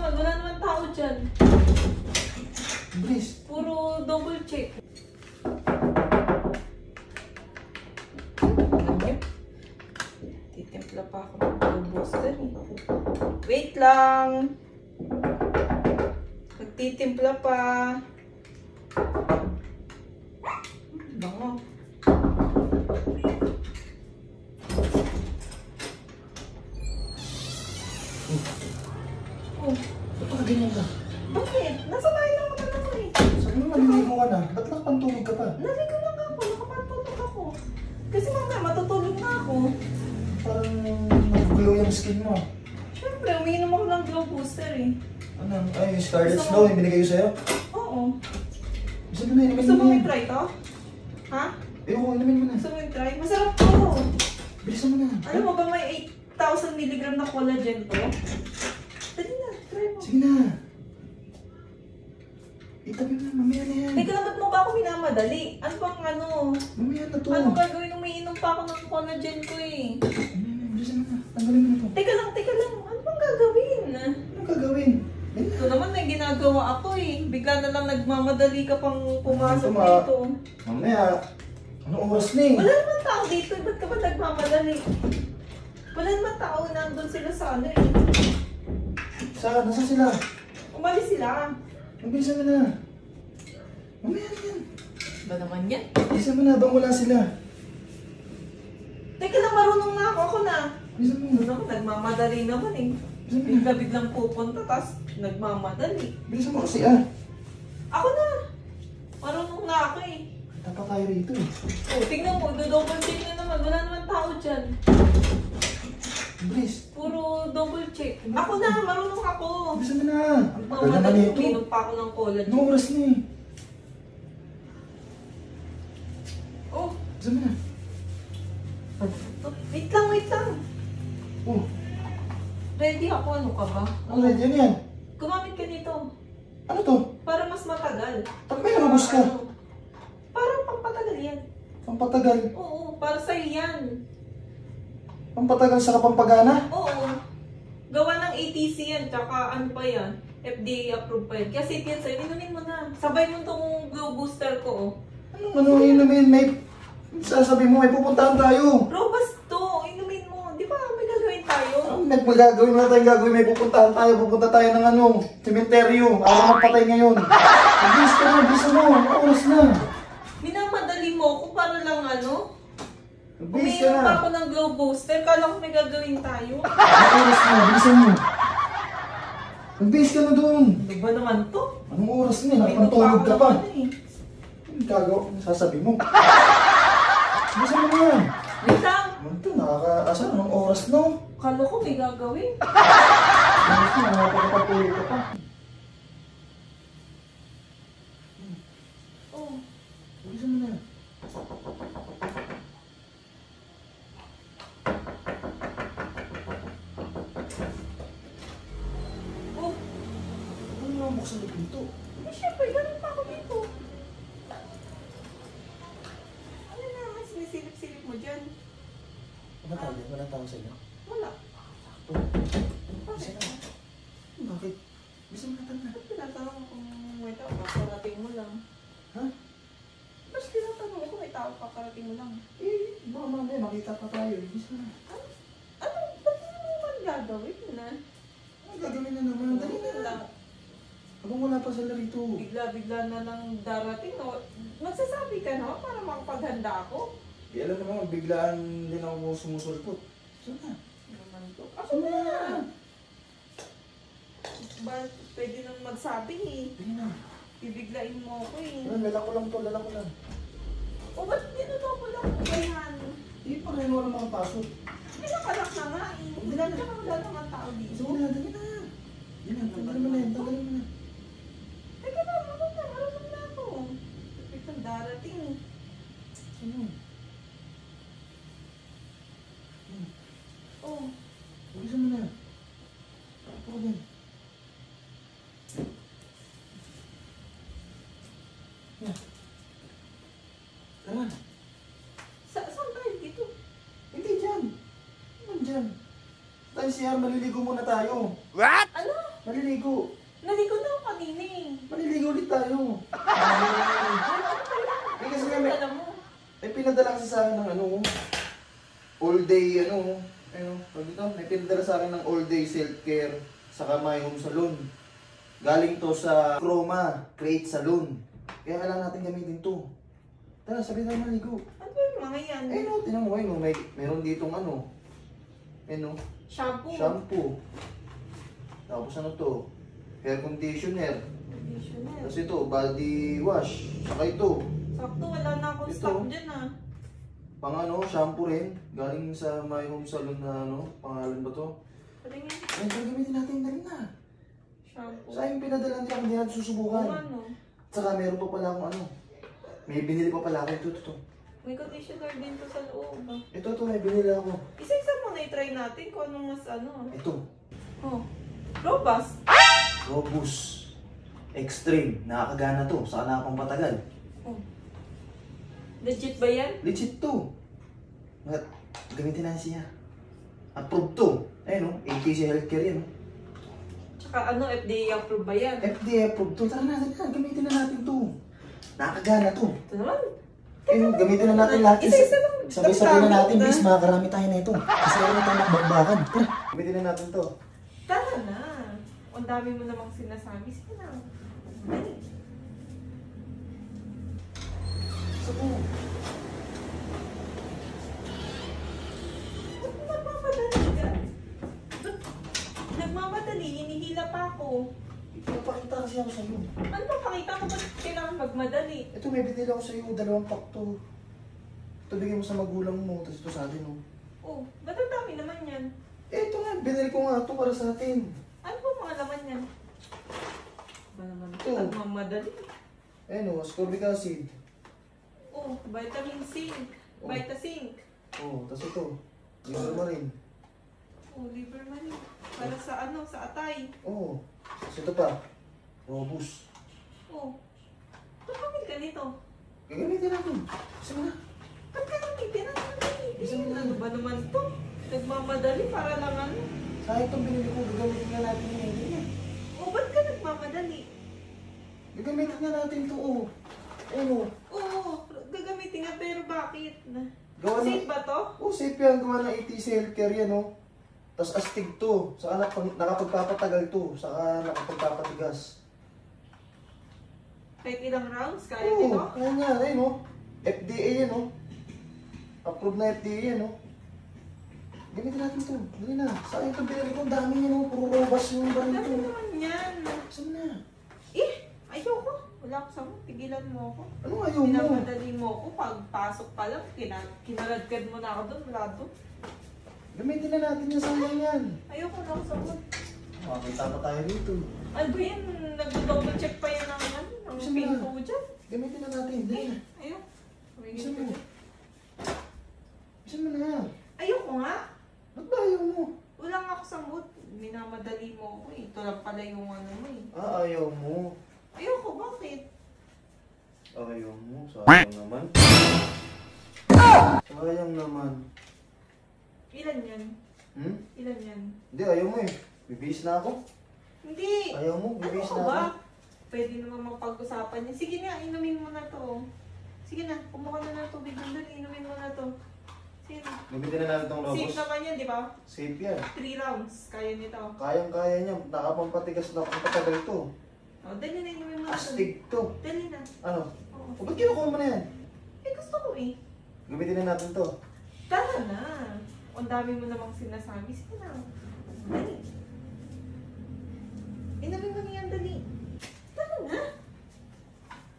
naman. Wala naman tao dyan. Bilis. Puro double check. Titimpla pa ako ng booster eh. Wait lang. Nagtitimpla pa. Bango. Oh. Ba't ka ganyan ka? Bakit? Nasa bahay lang naman ako eh. Sabi mo, naliligo ka na. Ba't nakapantulog ka pa? Naligo lang ako. Nakapantulog ako. Kasi mamaya matutulog na ako. Parang nag-glow yung skin mo. Siyempre, umiinom ako ng glow booster eh. Ano? Ay, Scarlet Gusto Snow, mo? yung binigay ko sa'yo? Oo. Gusto mo na, inumin Gusto mo mo na. i-try to? Ha? Ayoko, inumin mo na. Gusto mo i-try? Masarap to. Bilisan mo na. Alam mo ba may 8,000 mg na collagen to? Dali na, try mo. Sige na. Itabi mo na, mamaya na yan. Teka lang, ba't mo ba ako minamadali? Ano bang ano? Mamaya na to. Anong gagawin? Umiinom pa ako ng collagen ko eh. Mamaya na, bilisan mo na. Tanggalin mo na to. Teka lang. Ano bang gagawin? Anong gagawin? Ayun na. Ito naman may ginagawa ako eh. Bigla na lang nagmamadali ka pang pumasok Ito, ma. dito. Mamaya. Anong oras na eh? Wala naman tao dito. Ba't ka ba nagmamadali? Wala naman tao. Nandun sila sa ano eh. Nasaan sila? Umalis sila. Bilisan mo na. Mamaya na yan. Ba naman yan? Bilisan mo na, bang wala sila. Teka lang, marunong na ako. Ako na. Bilisan mo na. Ano ako, nagmamadali naman eh. Bilisan mo na. Bigla-biglang pupunta, tas nagmamadali. Bilisan mo kasi ah. Ako na. Marunong na ako eh. Dapat tayo rito eh. Oh, tingnan mo, double check na naman. Wala naman tao dyan. Bilis. Puro double check. Ako na, marunong ako. Bilisan mo na. Ang tagal naman Mamadali, ito. uminom pa ako ng collagen. Anong oras na eh? Oh, Bilisan mo na. wait lang. Oh, Ready ako, ano ka ba? ano ready yan yan? Gumamit ka nito. Ano to? Para mas matagal. Pag may nalubos ka. Ano? Parang pampatagal yan. Pampatagal. Oo, para sa'yo yan. Pampatagal sa kapampagana? Oo. Gawa ng ATC yan, tsaka ano pa yan, FDA approved pa yan. Kasi yan sa'yo, inumin mo na. Sabay mo itong glow booster ko, oh. Ano inumin? May sasabi mo, may pupuntahan tayo. Robust to, inumin mo. Di ba may gagawin tayo? May magagawin na tayong gagawin, may pupuntahan tayo. Pupunta tayo ng ano, sementeryo. Ako magpatay ngayon. Bilis ka na, bilis mo. Ano oras na? Minamadali mo ako para lang ano. Bilis ka Umiinom pa na. ako ng glow booster, kala ko may gagawin tayo. Ano oras na? Bilisan mo. Magbihis ka na doon. Ano ba naman to? Anong oras na? Umiinom Nakapantulog ako ka ng pa. ano eh. Anong gagawa? Sasabi mo. Bilisan mo na yan. Wait lang. Ano ito? Nakakaasar. Anong oras na? Kala ko may gagawin. Oras na. Nakapagpapulog ka pa. Oh. Bilisan mo na. Oh. Ano naman buksan yung pinto? Eh, syempre, ganun pa ako dito. Ano naman sinisilip-silip mo dyan? Wala tayo? Wala tao sa inyo? Wala. Sakto. Bakit? Bakit? Bisa mo natin na. Ba't tinatanong kung may tao kakarating mo lang? Ha? Ba't tinatanong kung may tao kakarating mo lang? Eh, baka mamaya makita pa tayo. Bisa na. Ano? Ba't mo naman gagawin na? Ano gagawin na naman? Dali na. lang. Habang wala pa sila rito. Bigla-bigla na lang darating. No? Magsasabi ka na para makapaghanda ako. Eh, alam naman, biglaan din ako sumusulpot. Saan na? Naman to. Ako Saan na! na? Ba, pwede nang magsabi eh. Dali na. Bibiglain mo ako eh. Lala ko lang to, lala ko lang. O ba't ginuto ko lang kung ganyan? Eh, pareho wala mga pasok. Pinakalak na nga eh. Hindi na. Tsaka wala naman tao dito. Sige na, dali na. Dali na, tanggalin mo na yan, tanggalin mo na. Teka na, marunong na ako. Ito darating eh. Ano? Oh, Bilisan mo na. Ako din. Yan. Tara. saan tayo dito? Hindi dyan. Naman dyan. Tayo siya, maliligo muna tayo. Ano? Maliligo. Naligo na ako kanina eh. Maliligo ulit tayo. Eh, kasi nga may, Alam mo. may pinadala kasi sa akin ng ano, all day, may pinadala sa akin ng all day self-care sa My Home Salon. Galing to sa Chroma Create Salon. Kaya kailangan natin gamitin to. Tara, sabi tayo maligo. Ano ba yung mga yan? Eh no, tinan mo, meron ditong Shampoo. shampoo. Tapos ano to? Hair conditioner. Conditioner. Tapos ito, body wash. Saka ito, Sakto, wala na akong Ito. stock dyan ah. pang shampoo rin. Galing sa My Home Salon na pangalan ba to? Patingin. Ay, gamitin natin, dali na. Shampoo. Sa aking pinadala nila kung di natin susubukan. Ano? Saka meron pa pala akong may binili pa pala ako. Ito. May conditioner din to sa loob ah. Ito, may binili ako. Isa-isa muna i-try natin kung anong mas Ito, Oh. Robust. Robust. Extreme. Nakakagana to. Saka nakakampatagal. Oh. Legit ba yan? Legit to. At gamitin na siya. Approved to. Ayun, ATC Healthcare yan. Tsaka FDA approved ba yan? FDA approved to. Tara natin na. Gamitin na natin to. Nakakagana to. Ito naman. Ayun, gamitin na natin lahat. Isa-isa lang. Sabay-sabay na natin, Tama. bis. Makakarami tayo na ito. Kasi wala tayo nakbagbakan. Tara. Gamitin na natin to. Tara na. Ang dami mo namang sinasabi. Sige na. Dali. Sabu. Ba't nagmamadali ka? Ba't nagmamadali? Hinihila pa ako. Ipapakita kasi ako sa'yo. Ano pa pakita ko ba't kailangan magmadali? Ito, may binili ako sa'yo. 2 pack to. Ito bigyan mo sa magulang mo. Tapos ito sa atin, oh. Oh, ba't ang dami naman yan? Eh, ito nga. Binili ko nga ito para sa atin. Ano ba mga laman yan? Ba naman ito? Oh. Nagmamadali. Ayun, oh. Ascorbic acid. Oh, vitamin C. Oh. Vitazinc. Oh, tapos ito. Liver marine. Oh, liver man. Para sa sa atay. Oh. Tapos ito pa. Robust. Oh. Ba't kamil ka nito? Gagamitin natin. Gusto mo na. Ba't ka gamitin? Ano Isa mo gamitin? na. Ano ba naman to? Nagmamadali para lang ano? Sayang itong binili ko. Gagamitin na natin yun. Hindi na. Oh, ba't ka nagmamadali? Gagamitin na natin ito, oh. Ayun, oh. Oo, gagamitin nga pero bakit? Gawa na. Safe ba to? Oh, safe yan. Gawa ng ATC Healthcare yan, oh. Tapos astig to. Saka nakapagpapatagal to. Saka nakapagpapatigas. Kahit ilang rounds, kaya Oo, nito? kaya nga. Ayun, oh. FDA yan, oh. Approved na FDA yan, oh. Gamitin natin to. Dali na. Saan ito binili ko? Ang dami yan, oh. Puro robust yung Ano baril to. naman yan? Saan na? Ayoko. Wala ko sa mo. Tigilan mo ako. Ano ayaw mo? Pinamadali mo ako. Pagpasok pa lang, kinaladkad mo na ako doon. Wala doon. Gamitin na natin yung sayang yan. Ayoko lang sa mo. Makakita pa tayo dito. Ano ba yan? Nag-double check pa yan ng Saan pin na? ko dyan. Gamitin na natin. Dali na. Ayoko. Gusto mo? Gusto mo na. Ayoko nga. Ba't ba ayaw mo? Wala nga ako sa mood. Minamadali mo ako eh. Ito lang pala yung ano mo eh. Ayaw mo. Ayoko, bakit? Ayaw mo. Sayang naman. Sayang naman. Ilan yan? Hmm? Ilan yan? Hindi, ayaw mo eh. Bibihis na ako. Hindi! Ayaw mo, Ano bibihis ka na ba? ako. Pwede naman mapag-usapan yan. Sige na, inumin mo na to. Sige na, kumuha na ng tubig doon. Inumin mo na to. Sige na. Gamitin na natin itong Safe robos. naman yan, di ba? Safe yan. 3 rounds. Kaya nito. Kayang-kaya niya. Nakapampatigas na kung patagal to. O, dali na, inumin mo na to. Astig to. Dali na. Ano? Oo. O ba't kinukuha mo na yan? Eh, gusto ko eh. Gamitin na natin to. Tara na. Ang dami mo namang sinasabi. Sige na. Dali. Inumin mo niyan, dali. Tara na.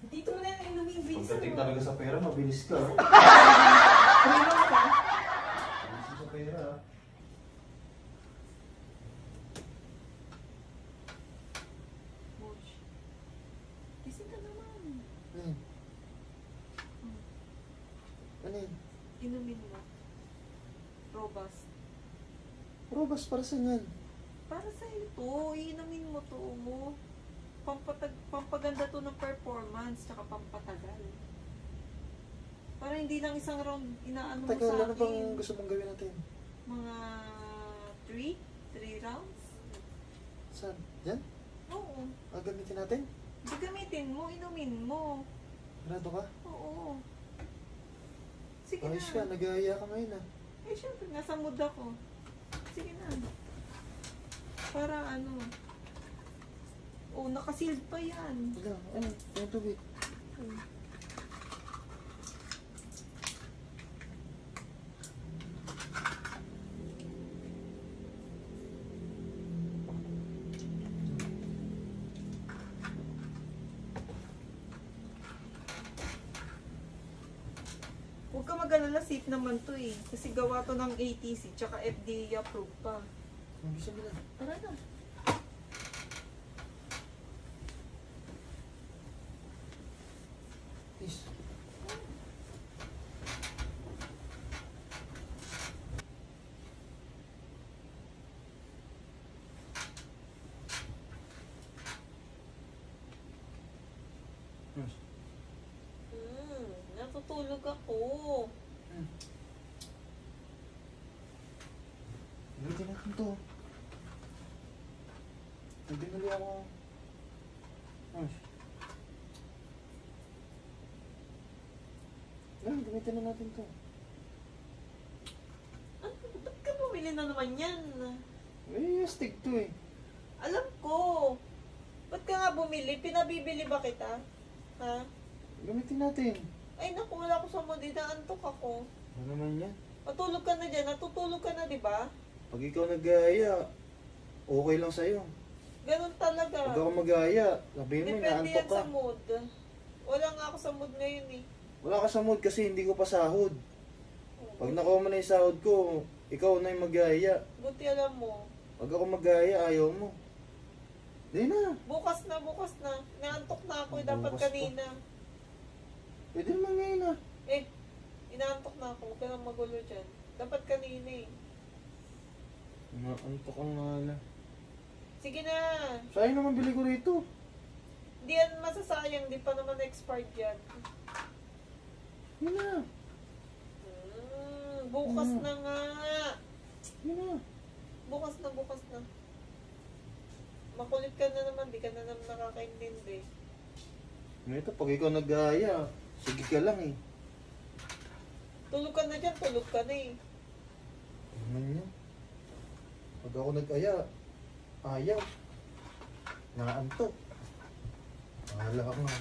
Dito mo na yung inumin. Bilis Pagdating mo. talaga sa pera, mabilis ka. Uminom ka. Mabilis sa pera. Bosh. Gising ka naman. Ano yun? Inumin mo. Robust. Robas para saan yan? Para sa ito, inumin mo to. Pampaganda to ng performance, tsaka pampatagal. Para hindi lang isang round inaano mo Tagal, sa ano bang akin. gusto mong gawin natin? Mga 3 rounds? Saan? Yan? Oo. Gagamitin natin? Hindi gamitin mo, inumin mo. Sarado ka? Oo. Sige Ayos na. ka, nag-aaya ka ngayon ah. Eh, syempre, nasa mood ako. Sige na. Para ano. Oh, nakasealed pa yan. Wala, ano, yung tubig. Hmm. Huwag ka mag-alala, safe naman to eh. Kasi gawa to ng ATC, tsaka FDA approved pa. Ang bisa nila. Tara na. Please. Yes. Natutulog ako. Gamitin natin to. Nagbinuli ako. Yes. Yan, gamitin na natin to. Ano? Ba't ka bumili na naman yan? Eh, stick to eh. Alam ko. Ba't ka nga bumili? Pinabibili ba kita? Ha? Gamitin natin. Ay naku, wala ko sa mood. Inaantok ako. Ano naman yan? Matulog ka na dyan. Natutulog ka na, di ba? Pag ikaw nag-aaya, okay lang sa'yo. Ganun talaga. Pag ako mag-aaya, sabihin mo, Depende inaantok yan ka. sa mood. Wala nga ako sa mood ngayon eh. Wala ka sa mood kasi hindi ko pa sahod. Pag nakuha mo na yung sahod ko, ikaw na yung mag-aaya. Buti alam mo. Pag ako mag-aaya, ayaw mo. Di na. Bukas na, bukas na. Inaantok na ako eh. Dapat Bukas pa. kanina. Pwede naman ngayon ah. Eh, inaantok na ako. Huwag ka nang magulo dyan. Dapat kanina eh. Naantok ang nga na. Sige na. Sayang naman bili ko rito. Hindi yan masasayang. Di pa naman expired yan. Yun na. Bukas na nga. Yun na. Bukas na, bukas na. Makulit ka na naman. Di ka na naman nakakaintindi. Ito, pag ikaw nag-aaya, sige ka lang eh. Tulog ka na dyan. Tulog ka na eh. Ano yan? Pag ako nag-aya, ayaw. Naantok. Bahala ka nga.